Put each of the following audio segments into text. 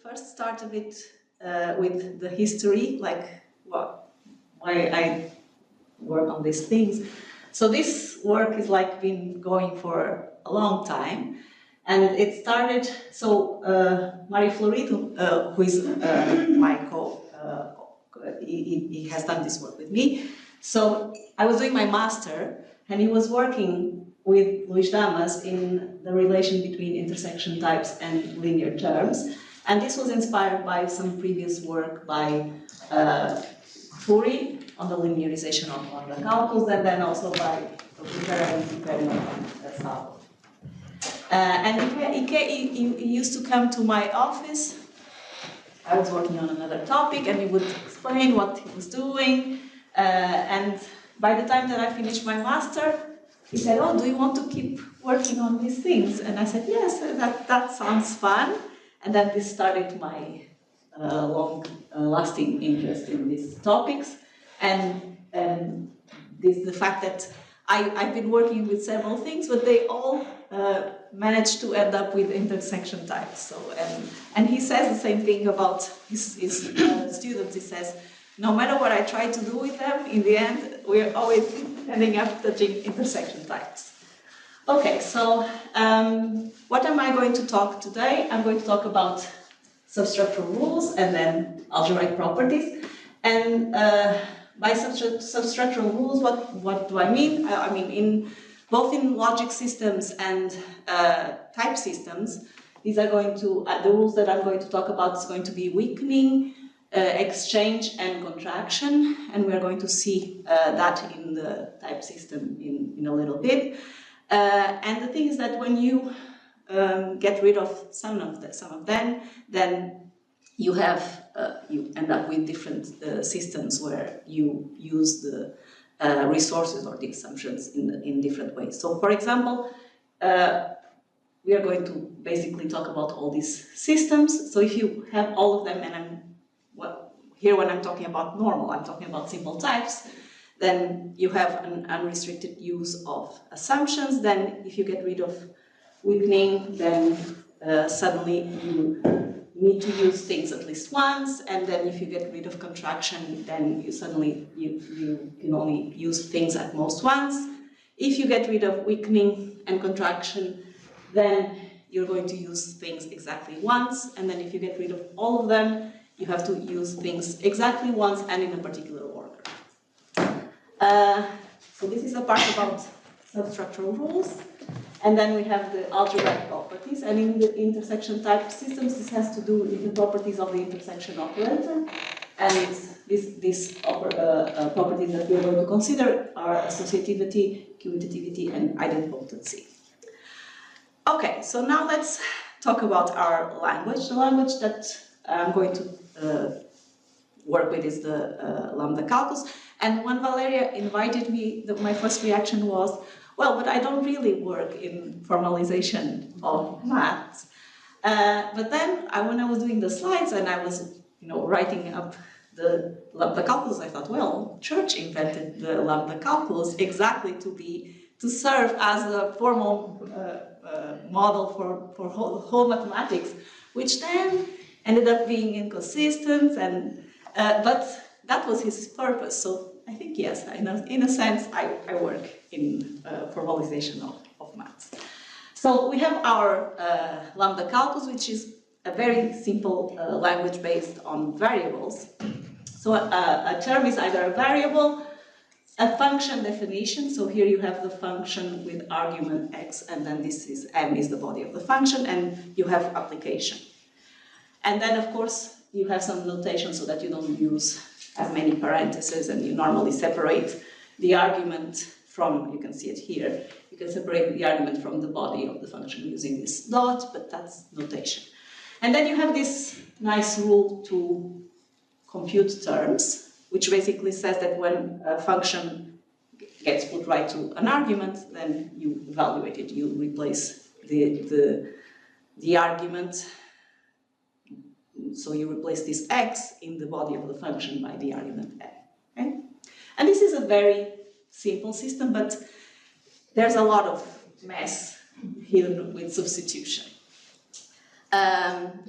first start a bit with the history, like why I work on these things. So this work is like been going for a long time, and it started. So Mario Florito, who is my he has done this work with me. So I was doing my master, and he was working with Luís Damas in the relation between intersection types and linear terms. And this was inspired by some previous work by Furi on the linearization of lambda calculus, and then also by Sandra. And he used to come to my office. I was working on another topic, and he would explain what he was doing. And by the time that I finished my master, he said, "Oh, do you want to keep working on these things?" And I said, "Yes, that sounds fun." And then this started my long-lasting interest in these topics. And the fact that I've been working with several things, but they all managed to end up with intersection types. So, and he says the same thing about his students. He says, no matter what I try to do with them, in the end, we're always ending up touching intersection types. Okay, so what am I going to talk today? I'm going to talk about substructural rules and then algebraic properties. And by substructural rules, what do I mean? I mean, both in logic systems and type systems, these are going to, the rules that I'm going to talk about is going to be weakening, exchange and contraction, and we're going to see that in the type system in a little bit. And the thing is that when you get rid of some of them, then you have you end up with different systems where you use the resources or the assumptions in different ways. So, for example, we are going to basically talk about all these systems. So if you have all of them, and here when I'm talking about normal, I'm talking about simple types, then you have an unrestricted use of assumptions. Then if you get rid of weakening, then suddenly you need to use things at least once, and then if you get rid of contraction, then you suddenly you can only use things at most once. If you get rid of weakening and contraction, then you're going to use things exactly once, and then if you get rid of all of them, you have to use things exactly once and in a particular order. So this is a part about substructural rules. And then we have the algebraic properties. And in the intersection type systems, this has to do with the properties of the intersection operator. And these properties that we're going to consider are associativity, commutativity, and idempotency. Okay, so now let's talk about our language. The language that I'm going to work with is the lambda calculus. And when Valeria invited me, my first reaction was, well, but I don't really work in formalization of maths. But then, when I was doing the slides and I was, writing up the lambda calculus, I thought, well, Church invented the lambda calculus exactly to serve as a formal model for whole mathematics, which then ended up being inconsistent, but that was his purpose. So I think, yes, in a sense, I work in formalization of maths. So we have our lambda calculus, which is a very simple language based on variables. So a term is either a variable, a function definition. So here you have the function with argument x, and then this is m is the body of the function, and you have application. And then, of course, you have some notation so that you don't use as many parentheses, and you normally separate the argument from, you can see it here, you can separate the argument from the body of the function using this dot, but that's notation. And then you have this nice rule to compute terms, which basically says that when a function gets put right to an argument, then you evaluate it, you replace the argument. So you replace this x in the body of the function by the argument m. Okay? And this is a very simple system, but there's a lot of mess here with substitution.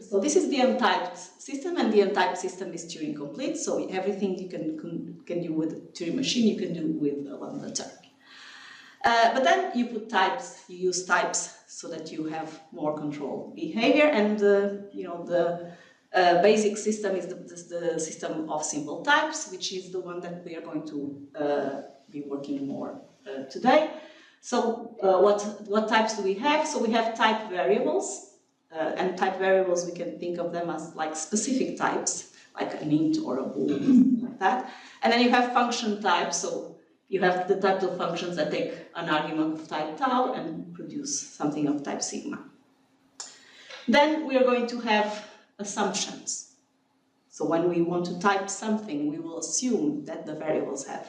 So this is the untyped system, and the untyped system is Turing complete. So everything you can do with a Turing machine, you can do with a lambda Turk. But then you put types, you use types so that you have more control behavior, and the basic system is the system of simple types, which is the one that we are going to be working more today. So what types do we have? So we have type variables. And type variables, we can think of them as like specific types, like an int or a bool, something like that. And then you have function types, so you have the types of functions that take an argument of type tau and produce something of type sigma. Then we are going to have assumptions. So when we want to type something, we will assume that the variables have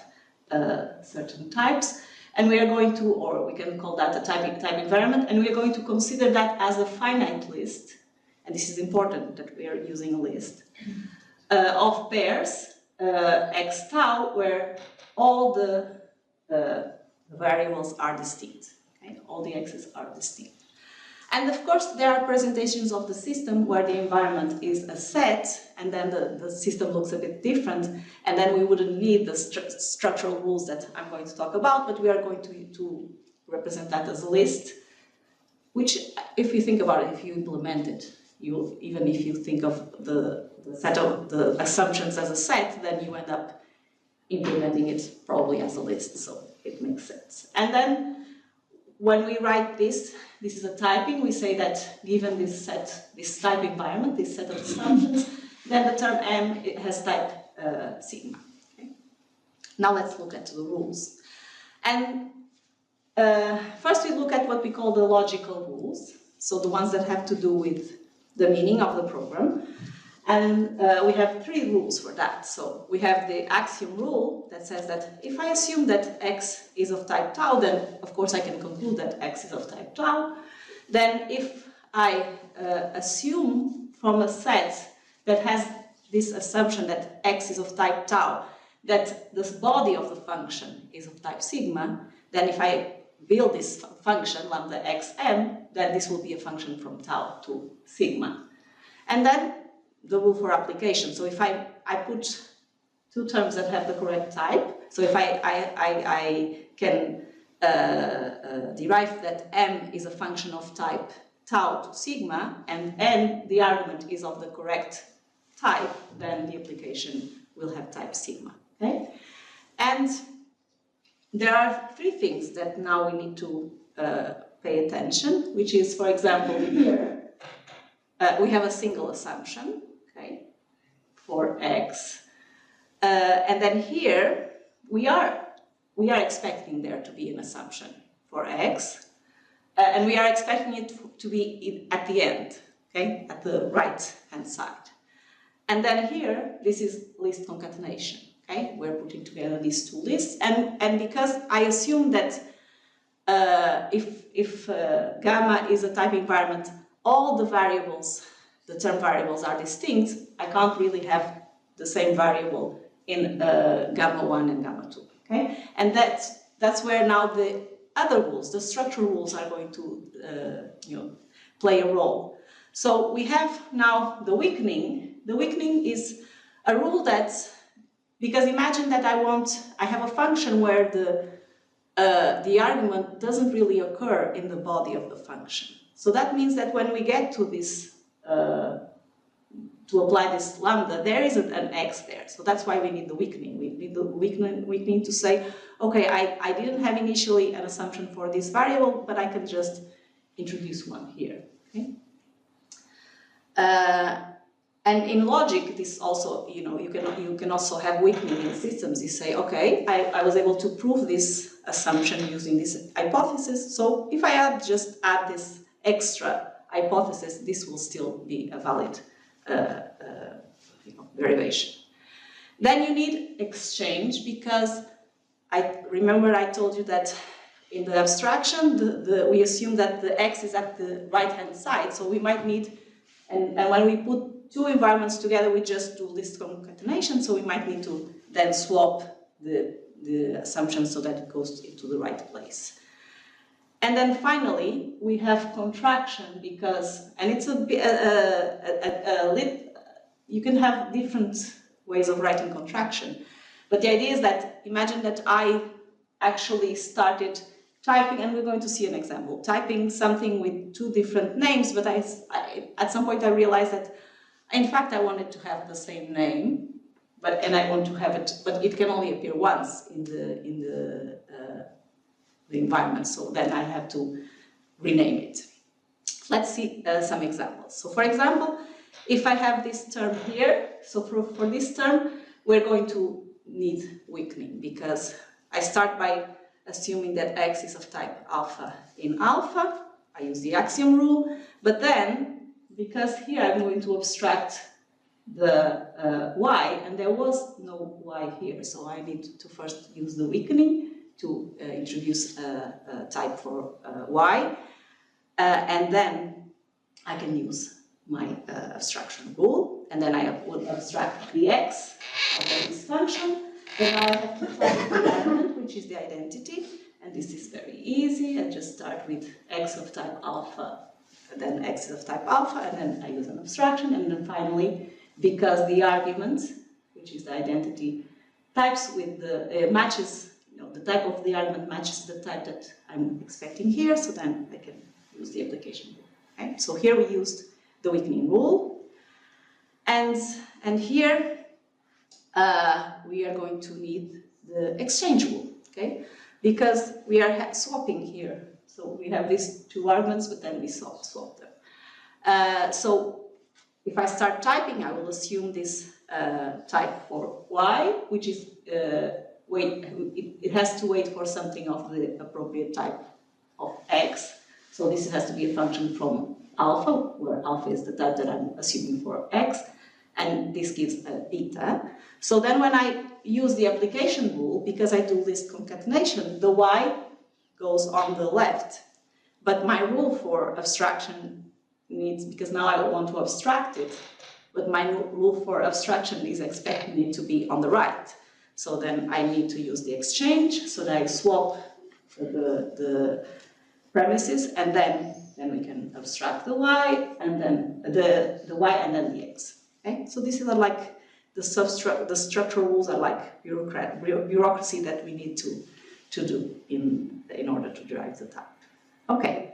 certain types. And we are going to, or we can call that a type environment, and we are going to consider that as a finite list, and this is important that we are using a list, of pairs, x tau, where all the variables are distinct, okay? All the x's are distinct. And of course, there are presentations of the system where the environment is a set, and then the system looks a bit different, and then we wouldn't need the structural rules that I'm going to talk about, but we are going to represent that as a list, which, if you think about it, if you implement it, even if you think of the set of the assumptions as a set, then you end up implementing it probably as a list, so it makes sense. And then when we write this is a typing, we say that given this set, this type environment, this set of assumptions, then the term M has type sigma. Okay? Now let's look at the rules. And first we look at what we call the logical rules, so the ones that have to do with the meaning of the program. And we have 3 rules for that. So we have the axiom rule that says that if I assume that x is of type tau, then of course I can conclude that x is of type tau. Then if I assume from a set that has this assumption that x is of type tau, that the body of the function is of type sigma, then if I build this function, lambda xm, then this will be a function from tau to sigma. And then the rule for application. So if I put 2 terms that have the correct type, so if I can derive that m is a function of type tau to sigma, and n, the argument, is of the correct type, then the application will have type sigma. Okay? And there are 3 things that now we need to pay attention, which is, for example, here, we have a single assumption, okay, for x, and then here we are expecting there to be an assumption for x, and we are expecting it to be at the end, okay, at the right hand side. And then here, this is list concatenation, okay, we're putting together these 2 lists, and because I assume that if gamma is a type environment, all the variables, the term variables, are distinct, I can't really have the same variable in gamma 1 and gamma 2, okay? And that's where now the other rules, the structural rules, are going to play a role. So we have now the weakening. The weakening is a rule that's, because imagine that I have a function where the argument doesn't really occur in the body of the function. So that means that when we get to this, to apply this lambda, there isn't an x there. So that's why we need the weakening. We need the weakening to say, okay, I didn't have initially an assumption for this variable, but I can just introduce one here. Okay? And in logic, this also, you can also have weakening in systems. You say, okay, I was able to prove this assumption using this hypothesis. So if I just add this extra hypothesis, this will still be a valid derivation. Then you need exchange, because remember I told you that in the abstraction, we assume that the x is at the right-hand side, so we might need, and when we put 2 environments together, we just do list concatenation, so we might need to then swap the assumption so that it goes into the right place. And then finally, we have contraction because, and it's you can have different ways of writing contraction. But the idea is that, imagine that I actually started typing, and we're going to see an example, typing something with two different names, but at some point I realized that, in fact, I wanted to have the same name, and I want to have it, but it can only appear once in the environment, so then I have to rename it. Let's see some examples. So for example, if I have this term here, so for this term, we're going to need weakening, because I start by assuming that X is of type alpha in alpha. I use the axiom rule, but then, because here I'm going to abstract the Y, and there was no Y here, so I need to first use the weakening to introduce a type for Y, and then I can use my abstraction rule, and then I will abstract the X of this function. Then I have to type the element, which is the identity, and this is very easy. I just start with X of type alpha, and then X of type alpha, and then I use an abstraction, and then finally, because the argument, which is the identity, types with the matches, the type of the argument matches the type that I'm expecting here, so then I can use the application rule. Okay? So here we used the weakening rule, and here we are going to need the exchange rule, okay? Because we are swapping here. So we have these two arguments, but then we swap them. So if I start typing, I will assume this type for Y, which is it has to wait for something of the appropriate type of X. So this has to be a function from alpha, where alpha is the type that I'm assuming for X, and this gives a beta. So then when I use the application rule, because I do this concatenation, the Y goes on the left. But my rule for abstraction needs, because now I want to abstract it, but my rule for abstraction is expecting it to be on the right. So then I need to use the exchange, so that I swap the premises, and then we can abstract the Y, and then the Y, and then the X. Okay? So this is like the structural rules are like bureaucracy that we need to do in order to derive the type. Okay.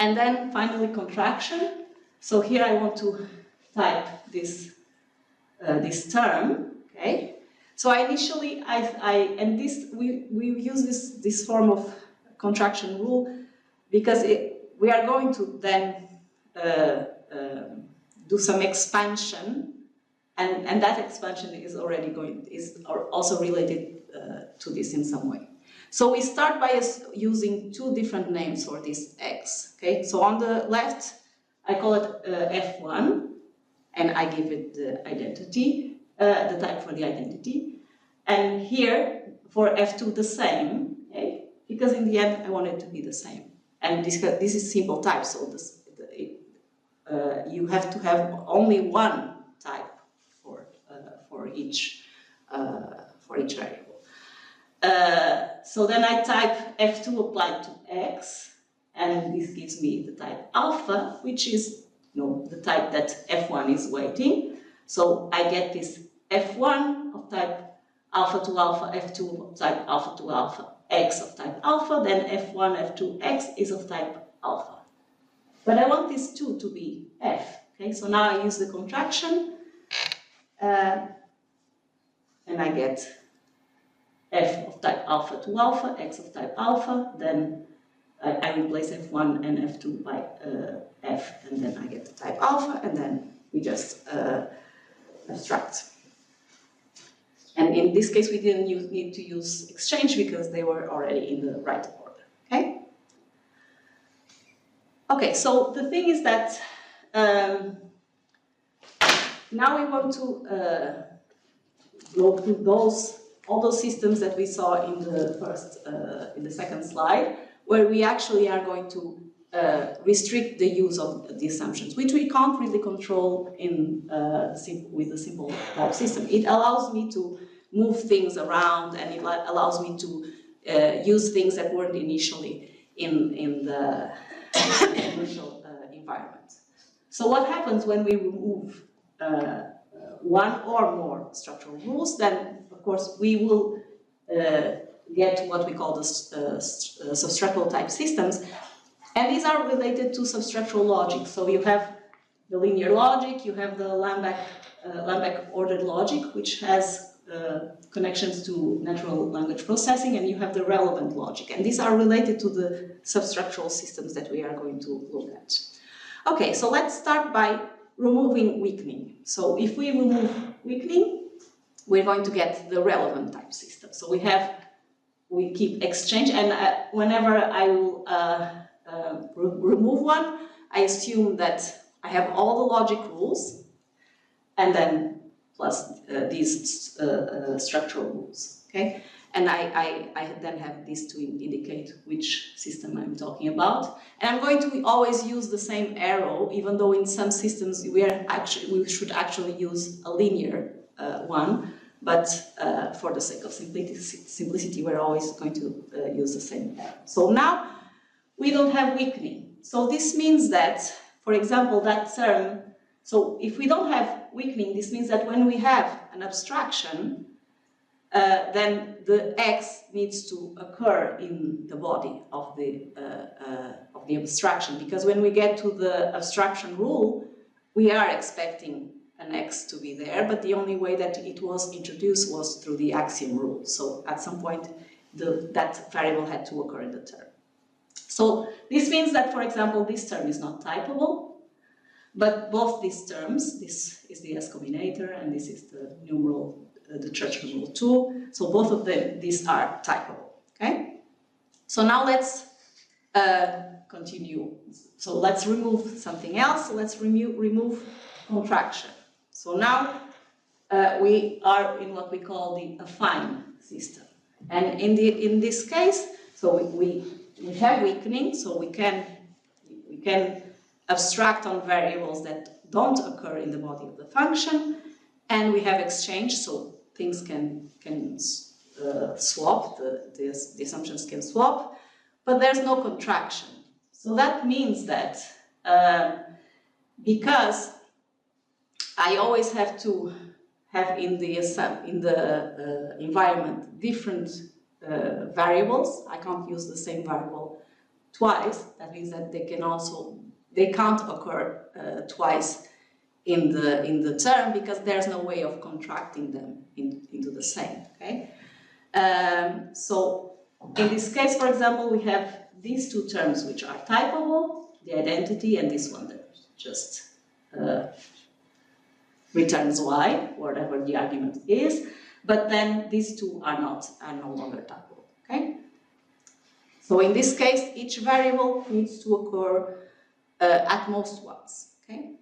And then finally contraction. So here I want to type this term. Okay. So initially we use this form of contraction rule because we are going to then do some expansion, and that expansion is also related to this in some way. So we start by using two different names for this X. Okay, so on the left I call it F1, and I give it the identity, the type for the identity, and here for F2 the same. Okay, because in the end I want it to be the same, and this is simple type, so you have to have only one type for each variable. So then I type F2 applied to X, and this gives me the type alpha, which is the type that F1 is waiting. So I get this F1 of type alpha to alpha, F2 of type alpha to alpha, X of type alpha, then F1, F2, X is of type alpha. But I want this 2 to be F. Okay, so now I use the contraction, and I get F of type alpha to alpha, X of type alpha, then I replace F1 and F2 by F, and then I get the type alpha, and then we just abstract. And in this case, we didn't need to use exchange because they were already in the right order. Okay? Okay, so the thing is that now we want to go through all those systems that we saw in the second slide, where we actually are going to restrict the use of the assumptions, which we can't really control with the simple type system. It allows me to move things around, and it allows me to use things that weren't initially in the initial environment. So what happens when we remove one or more structural rules? Then, of course, we will get what we call the substructural type systems, and these are related to substructural logic. So you have the linear logic, you have the Lambeck ordered logic, which has connections to natural language processing, and you have the relevant logic. And these are related to the substructural systems that we are going to look at. Okay, so let's start by removing weakening. So if we remove weakening, we're going to get the relevant type system. So we keep exchange, and whenever I will remove one, I assume that I have all the logic rules, and then plus these structural rules, okay? And I then have these to indicate which system I'm talking about. And I'm going to always use the same arrow, even though in some systems we should actually use a linear one, but for the sake of simplicity, we're always going to use the same arrow. So now we don't have weakening. So this means that, for example, that term, so if we don't have weakening, this means that when we have an abstraction, then the X needs to occur in the body of the abstraction, because when we get to the abstraction rule, we are expecting an X to be there, but the only way that it was introduced was through the axiom rule. So at some point, that variable had to occur in the term. So this means that, for example, this term is not typable, but both these terms, this is the S combinator and this is the numeral, the church numeral 2. So both of them, these are typable, okay? So now let's continue. So let's remove something else. Let's remove contraction. So now we are in what we call the affine system. And in this case, so we have weakening, so we can abstract on variables that don't occur in the body of the function, and we have exchange, so things can swap, the assumptions can swap, but there's no contraction. So that means that because I always have to have in the environment different variables, I can't use the same variable twice. That means that they can't occur twice in the term, because there's no way of contracting them into the same, okay? So in this case, for example, we have these two terms which are typable, the identity, and this one that just returns y, whatever the argument is, but then these two are no longer typable, okay? So in this case, each variable needs to occur at most once, okay?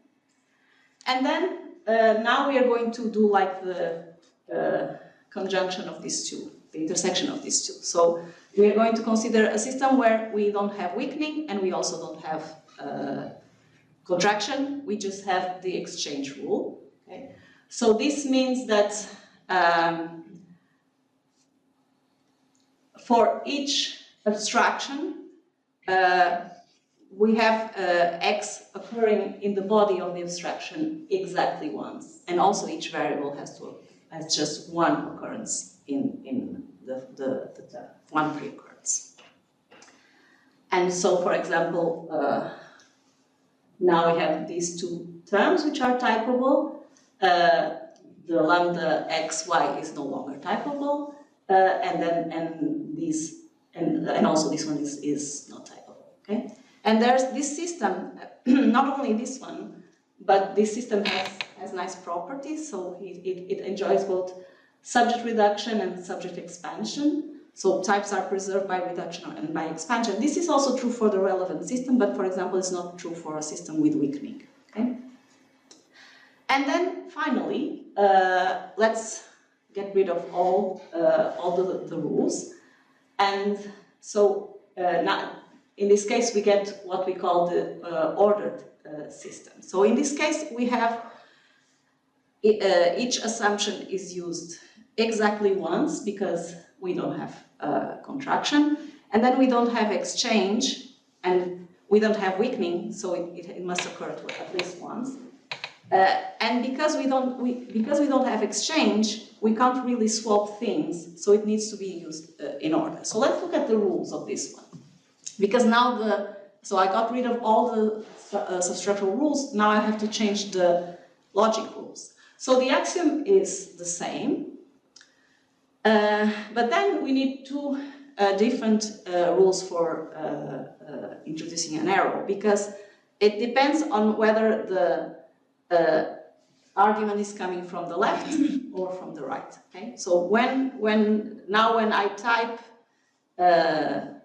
And then now we are going to do like the conjunction of these two, the intersection of these two. So we are going to consider a system where we don't have weakening and we also don't have contraction. We just have the exchange rule. Okay? So this means that for each abstraction, we have X occurring in the body of the abstraction exactly once, and also each variable has just one occurrence in the term, one pre-occurrence. And so, for example, now we have these two terms which are typable. The lambda xy is no longer typable, and also this one is not typable. Okay. And there's this system, not only this one, but this system has nice properties. So it enjoys both subject reduction and subject expansion. So types are preserved by reduction and by expansion. This is also true for the relevant system, but for example, it's not true for a system with weakening. Okay? And then finally, let's get rid of all the rules. And so now, in this case, we get what we call the ordered system. So in this case, we have each assumption is used exactly once because we don't have contraction. And then we don't have exchange, and we don't have weakening, so it must occur at least once. And because we don't have exchange, we can't really swap things, so it needs to be used in order. So let's look at the rules of this one. Because now so I got rid of all the substructural rules, now I have to change the logic rules. So the axiom is the same, but then we need two different rules for introducing an arrow, because it depends on whether the argument is coming from the left or from the right. Okay, so when I type an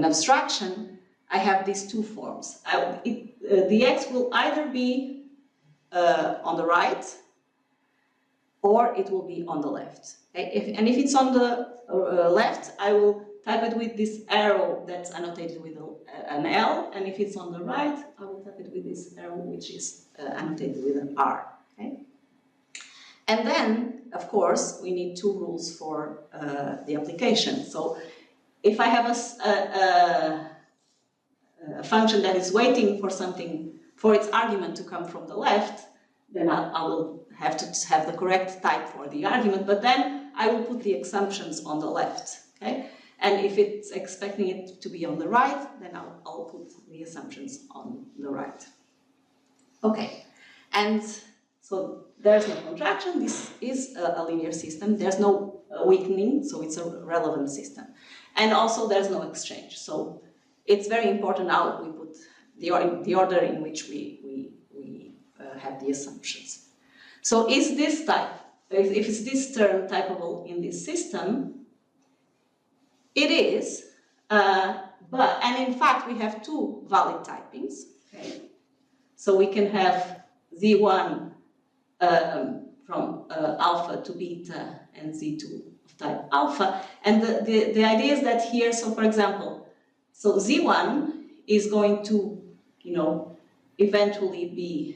abstraction, I have these two forms. The x will either be on the right or it will be on the left. Okay? If it's on the left, I will type it with this arrow that's annotated with an L, and if it's on the right, I will type it with this arrow which is annotated with an R. Okay? And then, of course, we need two rules for the application. So if I have a function that is waiting for something, for its argument to come from the left, then I will have to have the correct type for the argument, but then I will put the assumptions on the left, okay? And if it's expecting it to be on the right, then I'll put the assumptions on the right. Okay, and so there's no contraction, this is a linear system, there's no weakening, so it's a relevant system. And also there's no exchange, so it's very important how we put the order in which we have the assumptions. So is this type, if it's this term typable in this system, it is, and in fact we have two valid typings, okay? So we can have Z1 from alpha to beta and Z2 of type alpha, and the idea is that here, so for example, so Z1 is going to, eventually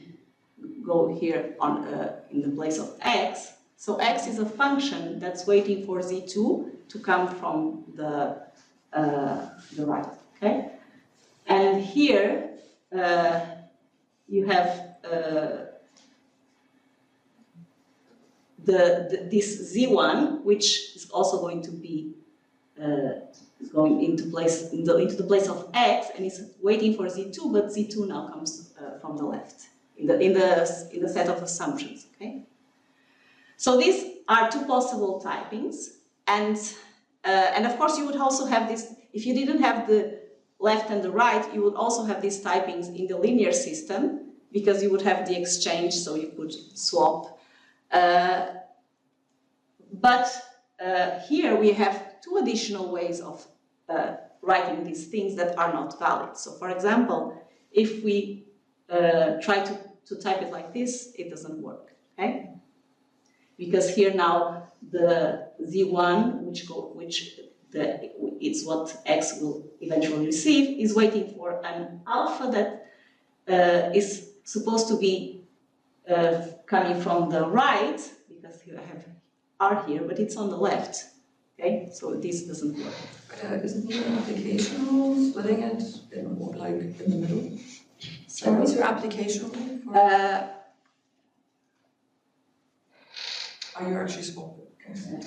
go here on in the place of x. So x is a function that's waiting for Z2 to come from the right, okay? And here you have this Z1, which is also going to be going into the place of x, and it's waiting for Z2, but Z2 now comes from the left in the set of assumptions. Okay. So these are two possible typings, and of course you would also have this. If you didn't have the left and the right, you would also have these typings in the linear system, because you would have the exchange, so you could swap. But here we have two additional ways of writing these things that are not valid. So for example, if we try to type it like this, it doesn't work, okay? Because here now the Z1, it's what x will eventually receive, is waiting for an alpha that is supposed to be coming from the right, because here I have R here, but it's on the left. Okay, so this doesn't work. Isn't your application rule splitting it in the middle? So what's your application rule for? Are you actually swapping? Okay.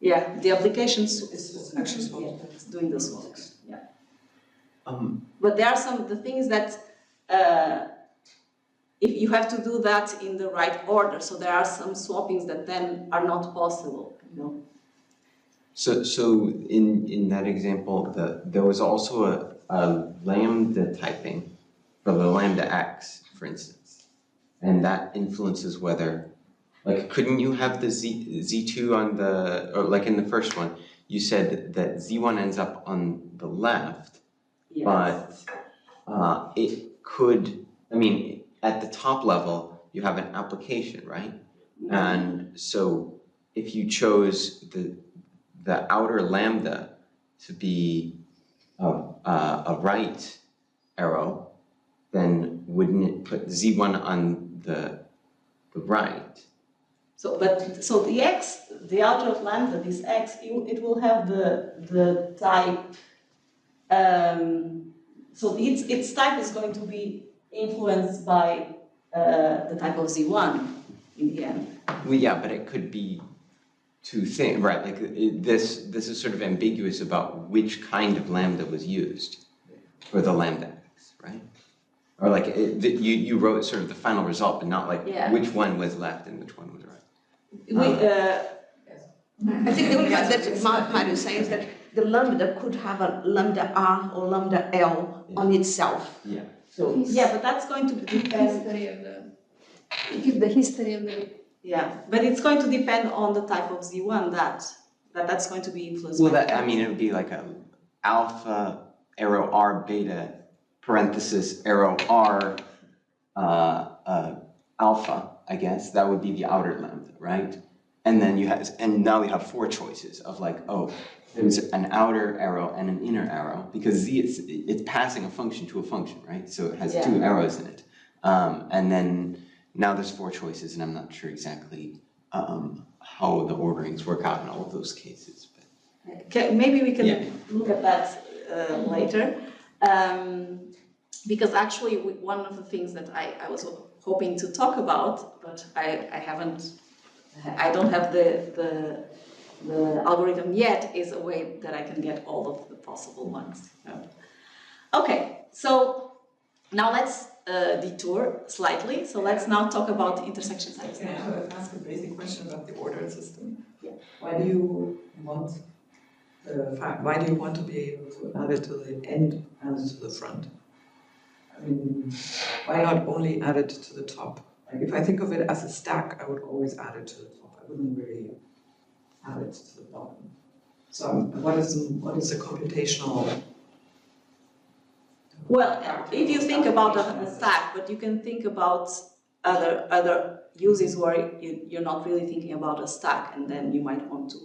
Yeah, the application is actually swapping. Yeah, it's doing the swaps. Yeah. But there are the things that if you have to do that in the right order, so there are some swappings that then are not possible. So in that example, there was also a lambda typing for the lambda x, for instance, and that influences whether, couldn't you have the Z2 on or in the first one, you said that Z1 ends up on the left, yes. But it could, at the top level, you have an application, right? Mm-hmm. And so if you chose the outer lambda to be a right arrow, then wouldn't it put Z1 on the right? So the x, the outer of lambda, this x, it will have the type. So its type is going to be influenced by the type of Z1 in the end. Well, yeah, but it could be two things, right? Like this is sort of ambiguous about which kind of lambda was used for the lambda x, right? Or like you wrote sort of the final result, but not like which one was left and which one was right. I think the only fact that Mario is saying is that the lambda could have a lambda R or lambda L on itself. Yeah. So Yeah, but that's going to depend. Give the history of the. Yeah, but it's going to depend on the type of Z1 that's going to be influenced. Well, by I mean, it would be like a alpha arrow R beta parenthesis arrow R alpha, I guess. That would be the outer lambda, right? And then now we have four choices of like, oh, there's an outer arrow and an inner arrow, because Z, it's passing a function to a function, right? So it has two arrows in it. And then now there's four choices, and I'm not sure exactly how the orderings work out in all of those cases. But Okay, maybe we can look at that later. Because actually, one of the things that I was hoping to talk about, but I don't have the algorithm yet, is a way that I can get all of the possible ones. Okay, so now let's detour slightly. So let's now talk the intersection types. Can I ask a basic question about the ordered system? Yeah. Why do you want to be able to add it to the end and to the front? I mean, why not only add it to the top? Like if I think of it as a stack, I would always add it to the top. I wouldn't really add it to the bottom. So what is the computational? Well, if you think about a stack, but you can think about other uses where you're not really thinking about a stack, and then you might want to,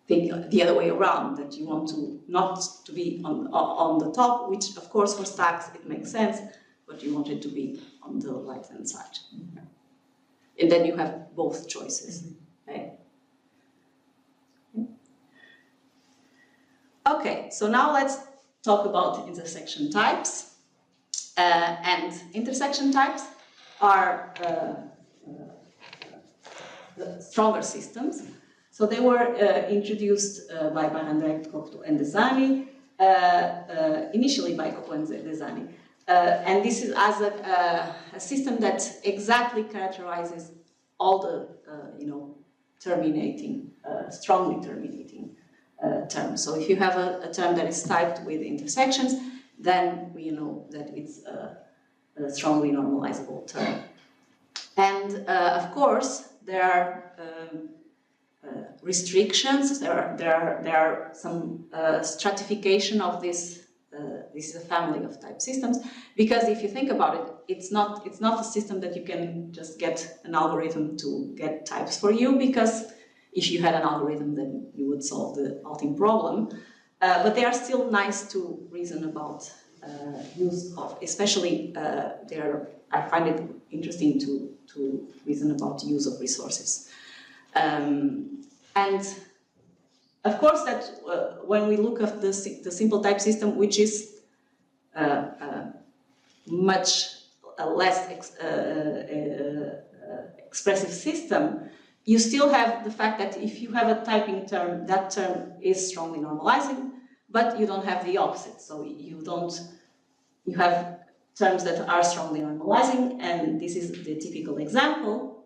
think the other way around, that you want to not to be on the top, which of course for stacks it makes sense, but you want it to be on the right hand side. And then you have both choices. Okay. Okay, so now let's talk about intersection types. And intersection types are the stronger systems. So they were introduced by Barandrect, Cocteau, and Desani, initially by Cocteau and Desani. And this is as a system that exactly characterizes all the, strongly terminating terms. So if you have a term that is typed with intersections, then we know that it's a strongly normalizable term. And of course, there are restrictions. There are some stratification of this. This is a family of type systems, because if you think about it, it's not a system that you can just get an algorithm to get types for you, because if you had an algorithm, then you would solve the halting problem. But they are still nice to reason about use of, especially I find it interesting to reason about use of resources. And of course, that when we look at the simple type system, which is much less expressive system, you still have the fact that if you have a typing term, that term is strongly normalizing, but you don't have the opposite. So you have terms that are strongly normalizing, and this is the typical example,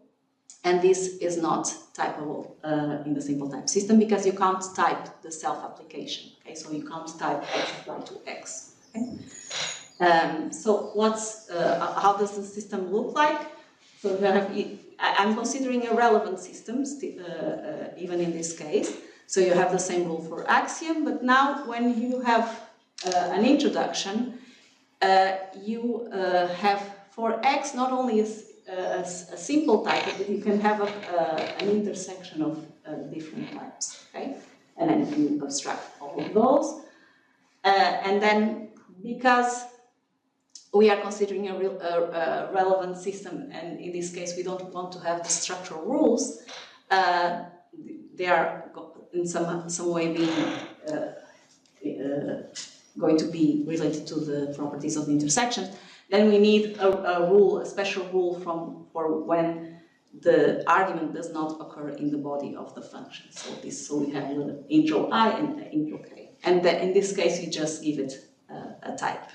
and this is not typable in the simple type system, because you can't type the self-application. Okay, so you can't type x apply to x. Okay? So how does the system look like? So I'm considering a relevant system, even in this case. So you have the same rule for axiom, but now when you have an introduction, you have for x not only a simple type, but you can have an intersection of different types, okay? And then you abstract all of those. And then, because we are considering a relevant system, and in this case we don't want to have the structural rules, they are in some way being going to be related to the properties of the intersection, then we need a rule, a special rule for when the argument does not occur in the body of the function. So we have the intro I and the intro k. And in this case, you just give it a type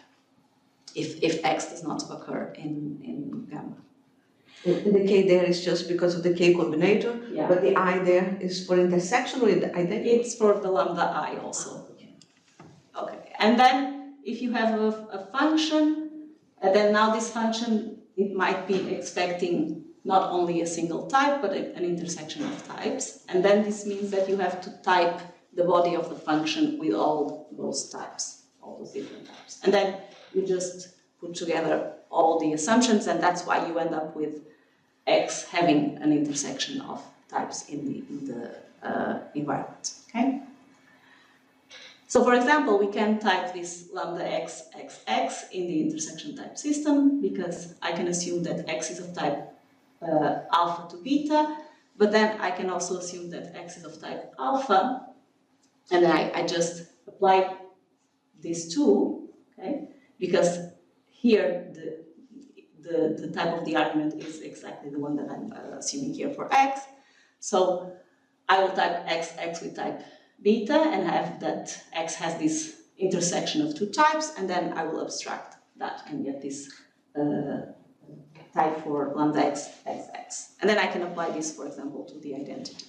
if x does not occur in gamma. And the k there is just because of the k combinator, Yeah. but the I there is for intersection or identity? It's for the lambda I also. Okay, and then if you have a function, then now this function, it might be expecting not only a single type, but an intersection of types. And then this means that you have to type the body of the function with all those types, all those different types. And then you just put together all the assumptions, and that's why you end up with x having an intersection of types in the environment, okay? So for example, we can type this lambda x, x, x in the intersection type system, because I can assume that x is of type alpha to beta, but then I can also assume that x is of type alpha, and then I just apply these two, okay? Because here the type of the argument is exactly the one that I'm assuming here for x. So I will type x, x with type beta, and have that x has this intersection of two types, and then I will abstract that and get this type for lambda x, x, x. And then I can apply this, for example, to the identity.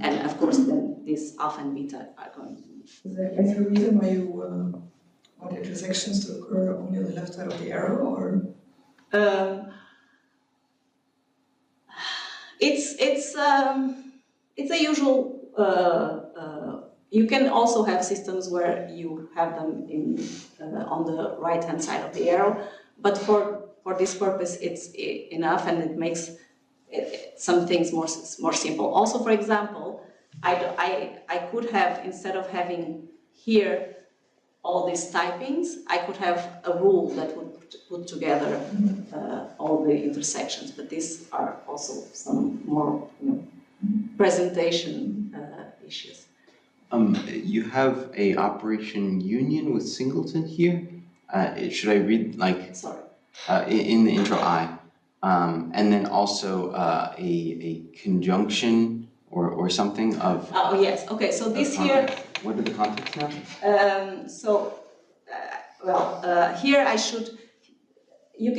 And of course, then this alpha and beta are going to... Is there any reason why you want intersections to occur only on the left side of the arrow, or? It's a usual... you can also have systems where you have them on the right-hand side of the arrow, but for this purpose, it's enough, and it makes some things more simple. Also, for example, I could have, instead of having here all these typings, I could have a rule that would put together all the intersections, but these are also some more presentation issues. You have a operation union with singleton here. Should I read like Sorry. In the intro I, and then also a conjunction or something of. Oh yes. Okay. So this here. What are the contexts now? Here I should. You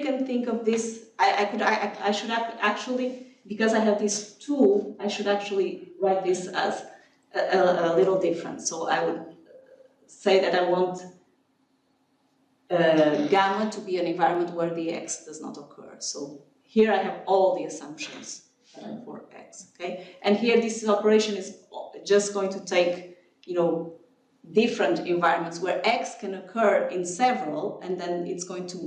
can think of this. I should actually, because I have this tool, I should actually write this as a little different. So I would say that I want gamma to be an environment where the x does not occur. So here I have all the assumptions for x, okay? And here this operation is just going to take, different environments where x can occur in several, and then it's going to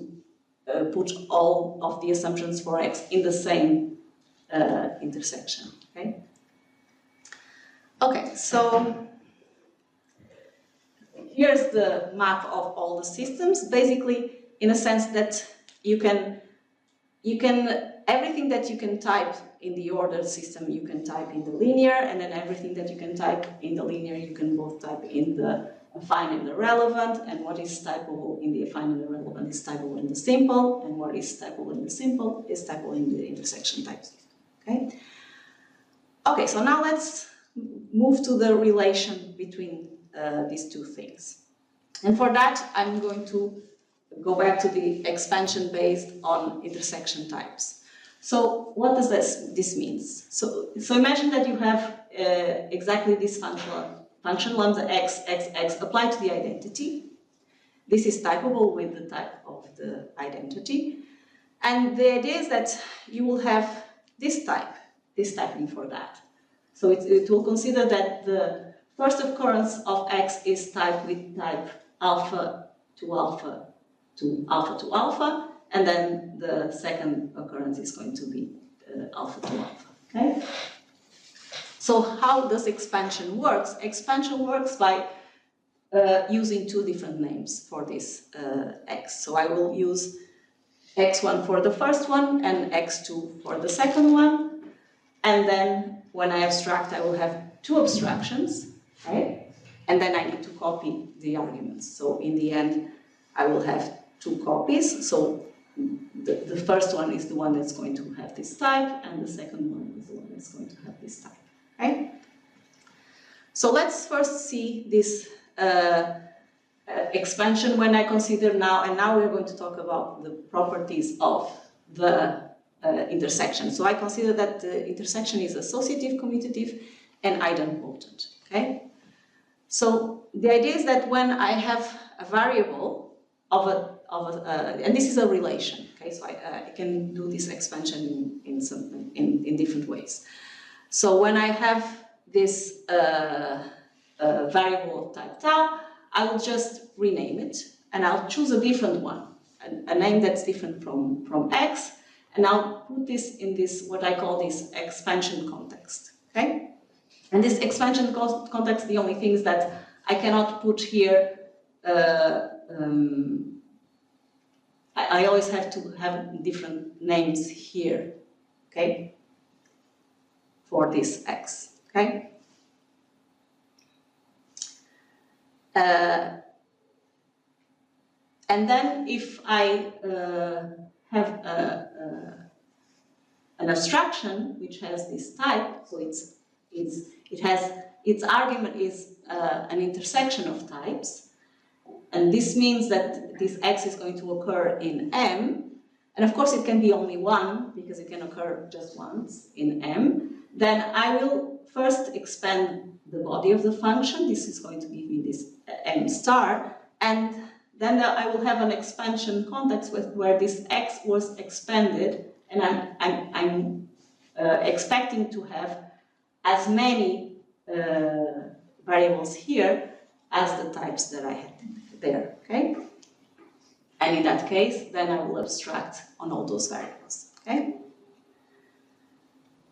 put all of the assumptions for x in the same intersection, okay? Okay, so here's the map of all the systems, basically in a sense that you can everything that you can type in the ordered system you can type in the linear, and then everything that you can type in the linear you can both type in the affine and the relevant, and what is typable in the affine and the relevant is typable in the simple, and what is typable in the simple is typable in the intersection type system, okay? Okay, so now let's move to the relation between these two things. And for that, I'm going to go back to the expansion based on intersection types. So what does this mean? So imagine that you have exactly this function lambda x, x, x applied to the identity. This is typable with the type of the identity. And the idea is that you will have this typing for that. So it will consider that the first occurrence of x is typed with type alpha to alpha to alpha to alpha, and then the second occurrence is going to be alpha to alpha, okay? So how does expansion work? Expansion works by using two different names for this x. So I will use x1 for the first one and x2 for the second one. And then when I abstract, I will have two abstractions, right? And then I need to copy the arguments. So in the end, I will have two copies. So the first one is the one that's going to have this type, and the second one is the one that's going to have this type, right? So let's first see this expansion when I consider now, and now we're going to talk about the properties of the intersection. So I consider that the intersection is associative, commutative, and idempotent, okay? So the idea is that when I have a variable and this is a relation, okay? So I can do this expansion in different ways. So when I have this variable of type tau, I will just rename it, and I'll choose a different one, a name that's different from x, and I'll put this in this, what I call this expansion context, okay? And this expansion context, the only thing is that I cannot put here, I always have to have different names here, okay? For this x, okay? And then if I have an abstraction which has this type, so its argument is an intersection of types, and this means that this x is going to occur in M, and of course it can be only one because it can occur just once in M. Then I will first expand the body of the function. This is going to give me this M star, and then I will have an expansion context where this x was expanded, and I'm expecting to have as many variables here as the types that I had there, okay? And in that case, then I will abstract on all those variables, okay?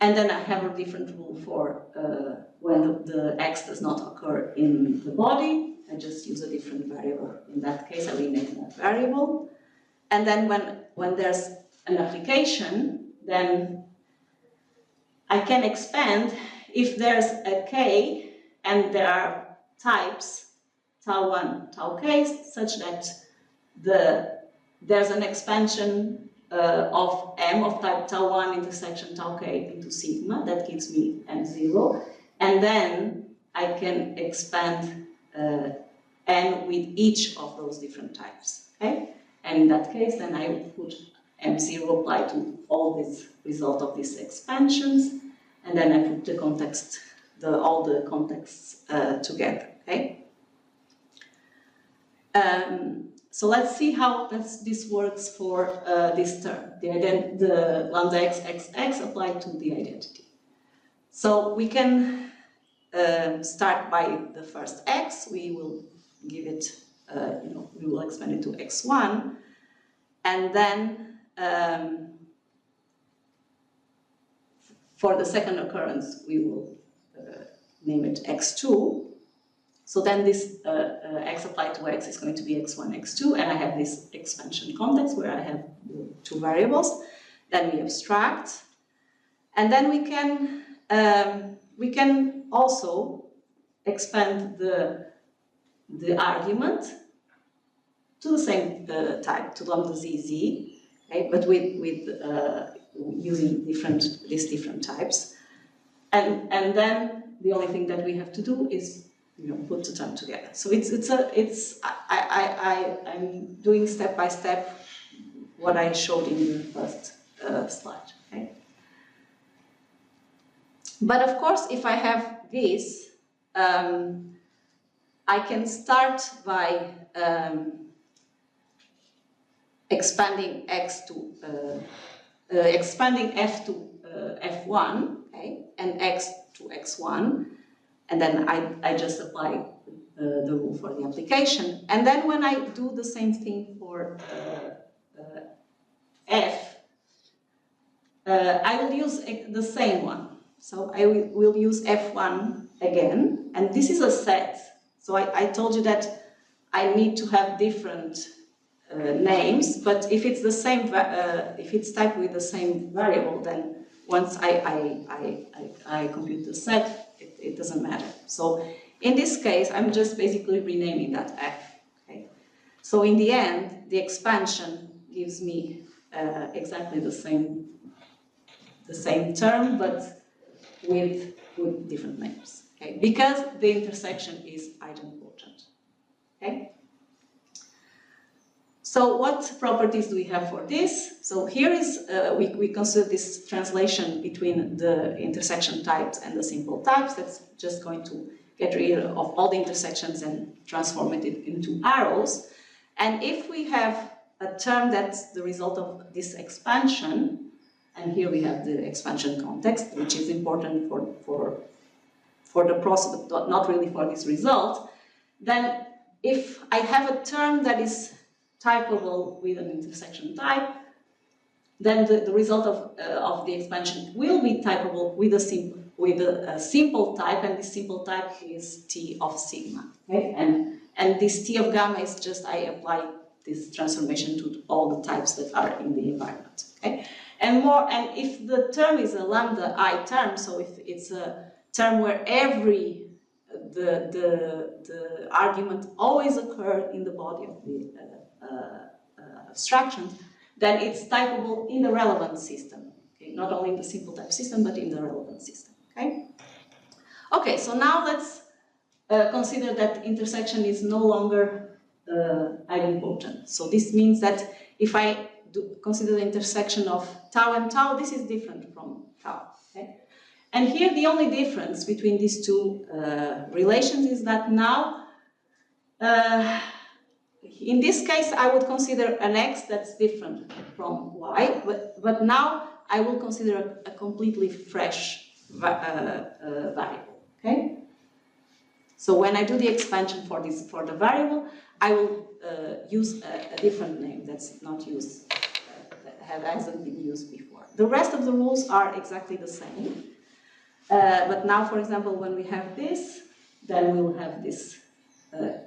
And then I have a different rule for when the x does not occur in the body. I just use a different variable. In that case, I rename that variable. And then when there's an application, then I can expand if there's a k and there are types tau1, tau k, such that there's an expansion of M of type tau1 intersection tau k into sigma that gives me M0, and then I can expand N with each of those different types, okay? And in that case, then I would put M0 apply to all this result of these expansions, and then I put the context, all the contexts together, okay? So let's see how this works for this term, the lambda x xx applied to the identity. So we can start by the first x. We will give it, we will expand it to x1, and then for the second occurrence, we will name it x2. So then this x applied to x is going to be x1, x2, and I have this expansion context where I have two variables. Then we abstract, and then we can also expand the argument to the same type, to lambda zz, okay, but with using these different types, and then the only thing that we have to do is put the term together. So I'm doing step by step what I showed in the first slide. Okay. But of course, if I have this, I can start by expanding x to expanding f to f1, okay, and x to x1. And then I just apply the rule for the application. And then when I do the same thing for f, I will use the same one. So I will use f1 again, and this is a set. So I told you that I need to have different names, but if it's the same, if it's typed with the same variable, then once I compute the set, it doesn't matter. So in this case, I'm just basically renaming that f. Okay? So in the end, the expansion gives me exactly the same term, but with different names. Okay? Because the intersection is idempotent. Okay? So what properties do we have for this? So here is, we consider this translation between the intersection types and the simple types. That's just going to get rid of all the intersections and transform it into arrows. And if we have a term that's the result of this expansion, and here we have the expansion context, which is important for the process, but not really for this result, then if I have a term that is typable with an intersection type, then the result of the expansion will be typable with a simple type, and this simple type is T of sigma. Okay? And this T of gamma is just, I apply this transformation to all the types that are in the environment. Okay? And if the term is a lambda I term, so if it's a term where the argument always occurs in the body of the abstraction, then it's typable in the relevant system. Okay? Not only in the simple type system, but in the relevant system. Okay? Okay, so now let's consider that intersection is no longer idempotent. So this means that if I consider the intersection of tau and tau, this is different from tau. Okay? And here the only difference between these two relations is that now, in this case, I would consider an x that's different from y, but now I will consider a completely fresh variable. Okay? So when I do the expansion for the variable, I will use a different name that's not used, that hasn't been used before. The rest of the rules are exactly the same. But now, for example, when we have this, then we will have this,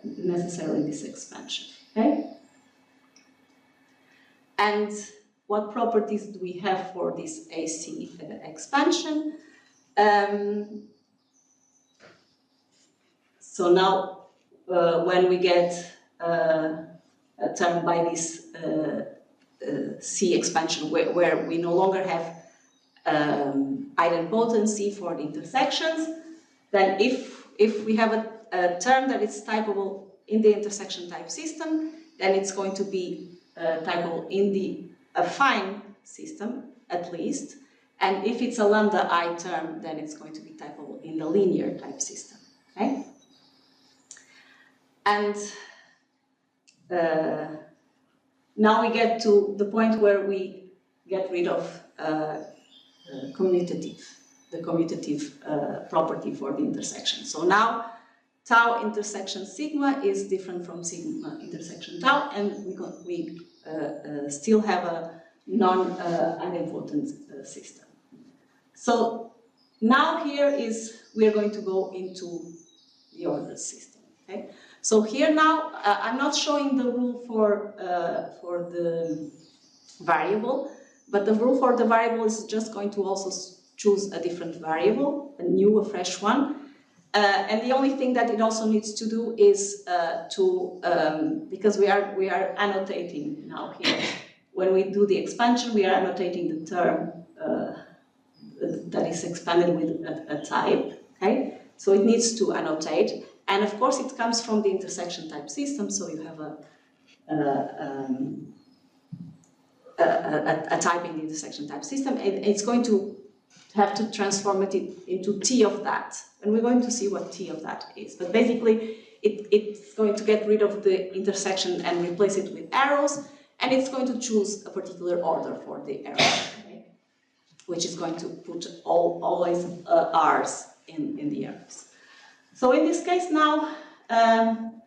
necessarily this expansion, okay? And what properties do we have for this AC expansion? So now, when we get a term by this C expansion, where we no longer have idempotency for the intersections, then if we have a term that is typable in the intersection type system, then it's going to be typable in the affine system, at least. And if it's a lambda I term, then it's going to be typable in the linear type system. Okay? And now we get to the point where we get rid of the commutative property for the intersection. So now tau intersection sigma is different from sigma intersection tau, and we still have a non-idempotent system. So now here we are going to go into the ordered system. Okay? So here now I'm not showing the rule for the variable, but the rule for the variable is just going to also choose a different variable, a fresh one. And the only thing that it also needs to do is because we are annotating now here. When we do the expansion, we are annotating the term that is expanded with a type. Okay, so it needs to annotate, and of course it comes from the intersection type system. So you have a type in the intersection type system, and it's going to have to transform it into T of that. And we're going to see what T of that is. But basically, it's going to get rid of the intersection and replace it with arrows, and it's going to choose a particular order for the arrows, okay? Which is going to put always R's in the arrows. So in this case now,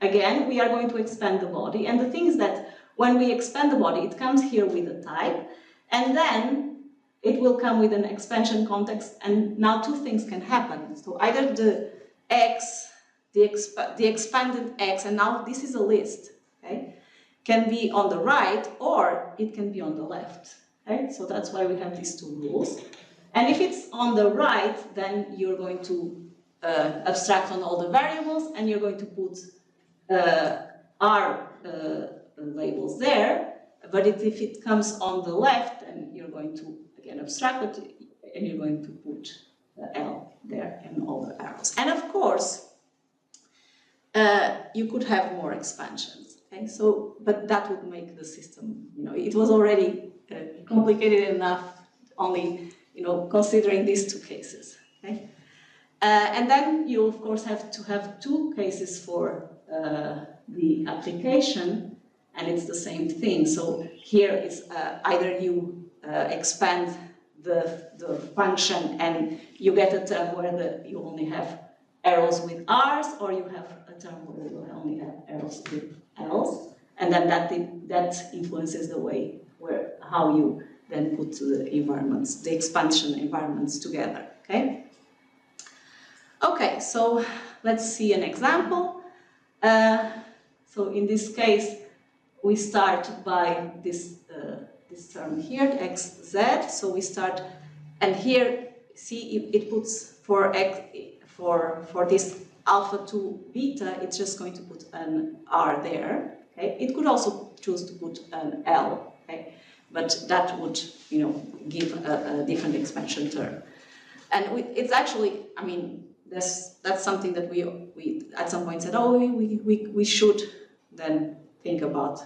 again, we are going to expand the body. And the thing is that when we expand the body, it comes here with a type, and then it will come with an expansion context, and now two things can happen. So either the X the expanded x, and now this is a list, okay, can be on the right or it can be on the left, okay? So that's why we have these two rules. And if it's on the right, then you're going to abstract on all the variables, and you're going to put R labels there. But if it comes on the left, then you're going to again abstract it, and you're going to put L there and all the arrows. And of course, you could have more expansions. Okay, so but that would make the system, it was already complicated enough, only considering these two cases. Okay, and then you of course have to have two cases for the application, and it's the same thing. So here is either you expand the function and you get a term where you only have arrows with R's, or you have a term where you only have arrows with L's, and then that influences the way how you then put the environments, the expansion environments together. Okay. Okay, so let's see an example. So in this case, we start by this term here, xz. So we start, and here, see, it puts for this alpha to beta, it's just going to put an R there. Okay, it could also choose to put an L. Okay, but that would, give a different expansion term. And it's actually, I mean, that's something that we at some point said, oh, we should then think about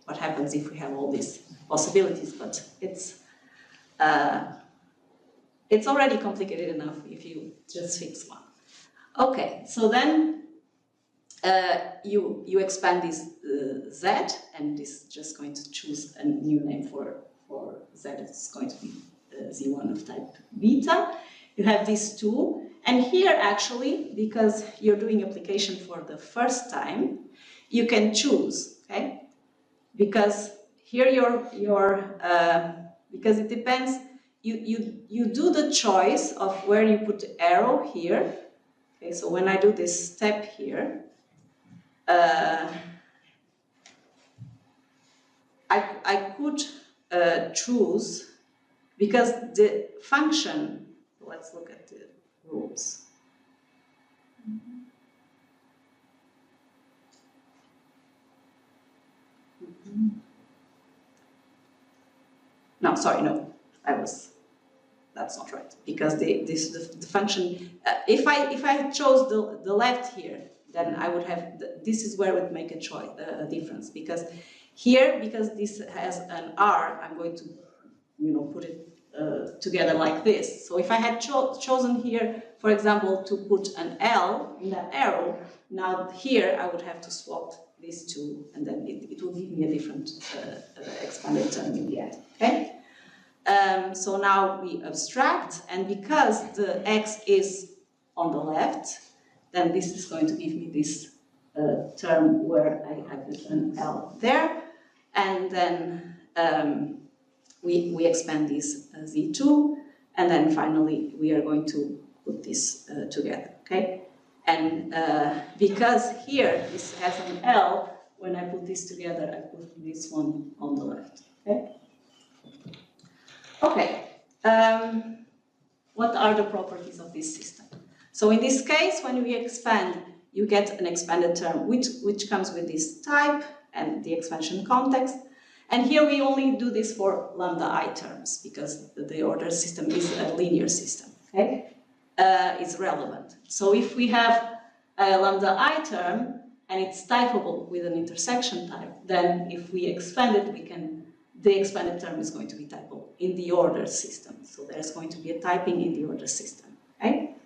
what happens if we have all these possibilities, but it's already complicated enough if you just fix one. Okay, so then you expand this z, and this is just going to choose a new name for z. It's going to be z1 of type beta. You have these two, and here actually, because you're doing application for the first time, you can choose, okay? Because here because it depends, you do the choice of where you put the arrow here. Okay, so when I do this step here, I could choose, because the function, let's look at the rules. No, sorry, no, that's not right, because the function, if I chose the left here, then I would have, this is where it would make a difference, because here, because this has an R, I'm going to, put it together like this. So if I had chosen here, for example, to put an L in that arrow, now here I would have to swap these two, and then it will give me a different expanded term in the end. Okay. So now we abstract, and because the x is on the left, then this is going to give me this term where I have an L there, and then we expand this z2, and then finally we are going to put this together, okay? And because here this has an L, when I put this together, I put this one on the left, okay? Okay, what are the properties of this system? So in this case, when we expand, you get an expanded term which comes with this type and the expansion context. And here we only do this for lambda I terms, because the order system is a linear system, okay? It's relevant. So if we have a lambda I term and it's typable with an intersection type, then if we expand it, the expanded term is going to be typable in the order system. So there's going to be a typing in the order system, okay?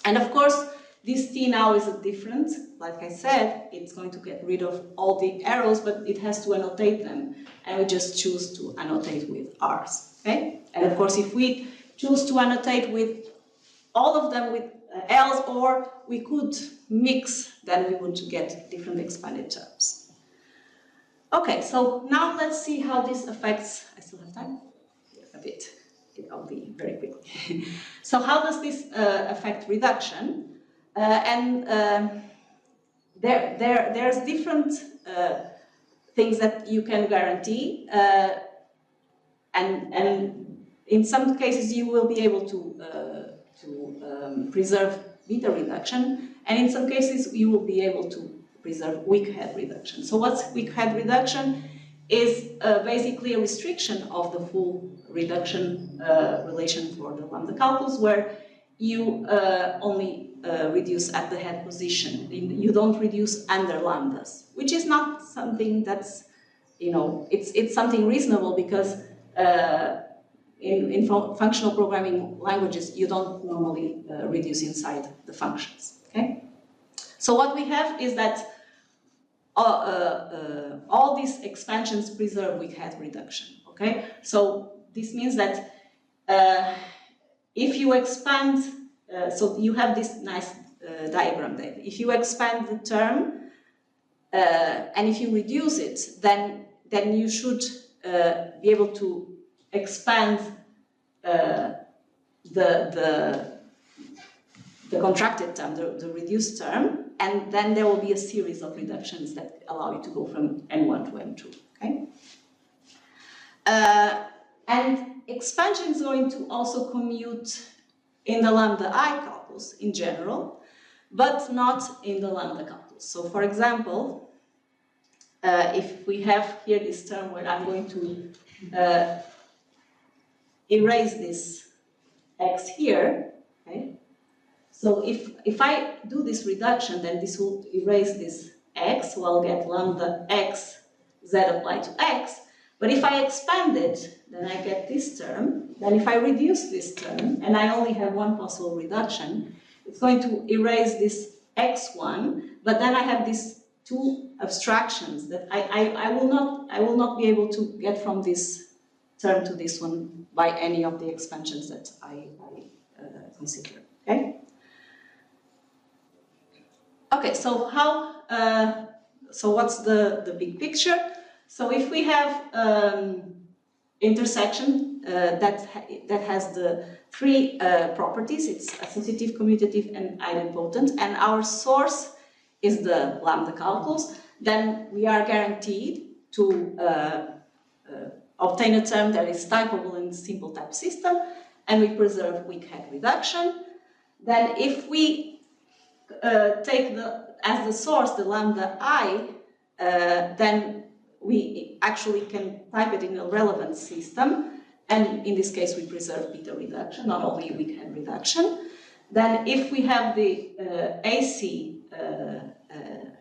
And of course, this T now is different. Like I said, it's going to get rid of all the arrows, but it has to annotate them. And we just choose to annotate with R's, okay? And of course, if we choose to annotate with all of them with L's, or we could mix, then we would get different expanded terms. Okay, so now let's see how this affects, I still have time? A bit. I'll be very quick. So how does this affect reduction? There's different things that you can guarantee, and in some cases you will be able to preserve beta reduction, and in some cases you will be able to preserve weak head reduction. So what's weak head reduction? Is basically a restriction of the full reduction relation for the lambda calculus, where you only reduce at the head position. You don't reduce under lambdas, which is not something that's, it's something reasonable, because in functional programming languages, you don't normally reduce inside the functions, okay? So what we have is that all these expansions preserve weak head reduction, okay? So this means that if you expand, so you have this nice diagram there. If you expand the term, and if you reduce it, then you should be able to expand the contracted term, the reduced term, and then there will be a series of reductions that allow you to go from N1 to N2, okay? And expansion is going to also commute in the lambda I calculus in general, but not in the lambda calculus. So for example, if we have here this term where I'm going to erase this x here, okay? So if I do this reduction, then this will erase this x, so I'll get lambda x z applied to x. But if I expand it, then I get this term. Then if I reduce this term, and I only have one possible reduction, it's going to erase this x1, but then I have these two abstractions that I will not be able to get from this term to this one by any of the expansions that I consider, okay? Okay, so so what's the big picture? So if we have intersection that has the three properties, it's associative, commutative, and idempotent, and our source is the lambda calculus, then we are guaranteed to obtain a term that is typable in simple type system, and we preserve weak head reduction. Then if we take as the source the lambda I, then we actually can type it in a relevant system, and in this case we preserve beta reduction, not only weak head reduction. Then if we have the AC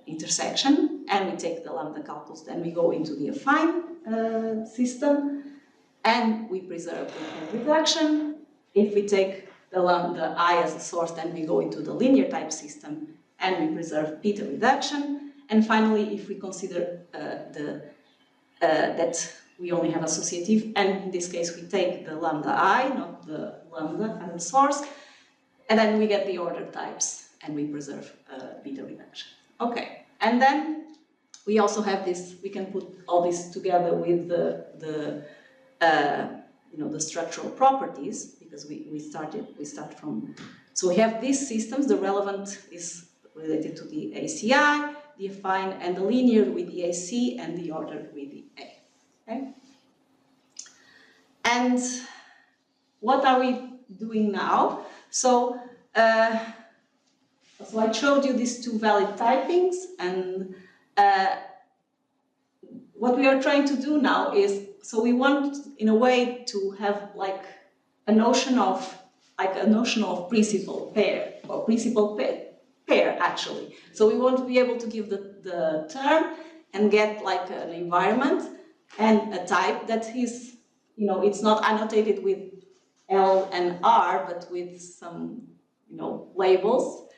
intersection and we take the lambda calculus, then we go into the affine system and we preserve weak head reduction. If we take the lambda I as a source, then we go into the linear type system and we preserve beta reduction. And finally, if we consider that we only have associative, and in this case we take the lambda I, not the lambda as a source, and then we get the order types and we preserve beta reduction. Okay, and then we also have this, we can put all this together with the structural properties, because we start from, so we have these systems, the relevant is related to the ACI, the affine and the linear with the AC, and the order with the A. Okay? And what are we doing now? So, so I showed you these two valid typings, and what we are trying to do now is, so we want, in a way, to have like a notion of principal pair, or principal pair actually. So we want to be able to give the term and get like an environment and a type that is, it's not annotated with L and R, but with some, labels,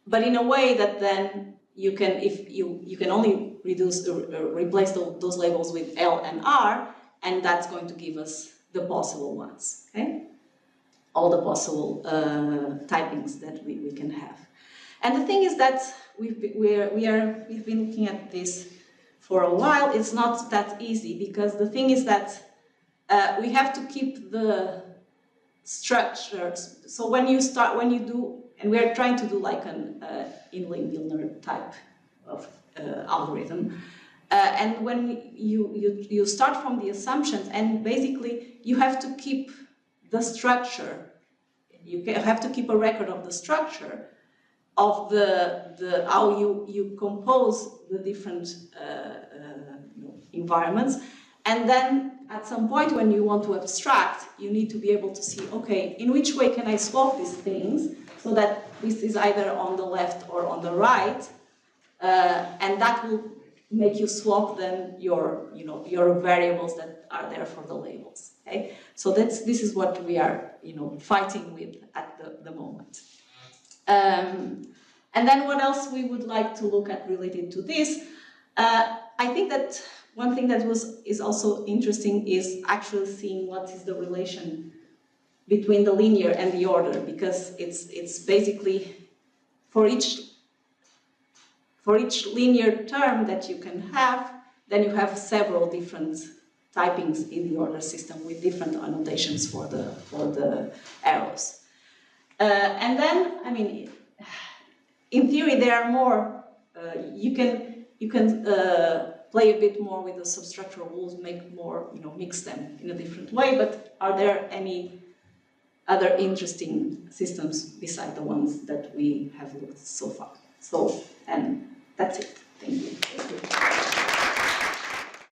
but in a way that then you can, if you can only replace those labels with L and R, and that's going to give us the possible ones, okay? All the possible typings that we can have. And the thing is that we've been looking at this for a while. It's not that easy, because the thing is that we have to keep the structures. So when you do And we are trying to do like an inline type of algorithm. And when you start from the assumptions, and basically you have to keep the structure, have to keep a record of the structure of the how you compose the different environments, and then at some point when you want to abstract, you need to be able to see, okay, in which way can I swap these things so that this is either on the left or on the right, and that will make you swap then your variables that are there for the labels. Okay, so this is what we are fighting with at the moment. And then what else we would like to look at related to this? I think that one thing that is also interesting is actually seeing what is the relation between the linear and the order, because it's basically for each linear term that you can have, then you have several different typings in the order system with different annotations for the arrows. And then, I mean, in theory, there are more. You can play a bit more with the substructural rules, make more, mix them in a different way. But are there any other interesting systems beside the ones that we have looked so far? So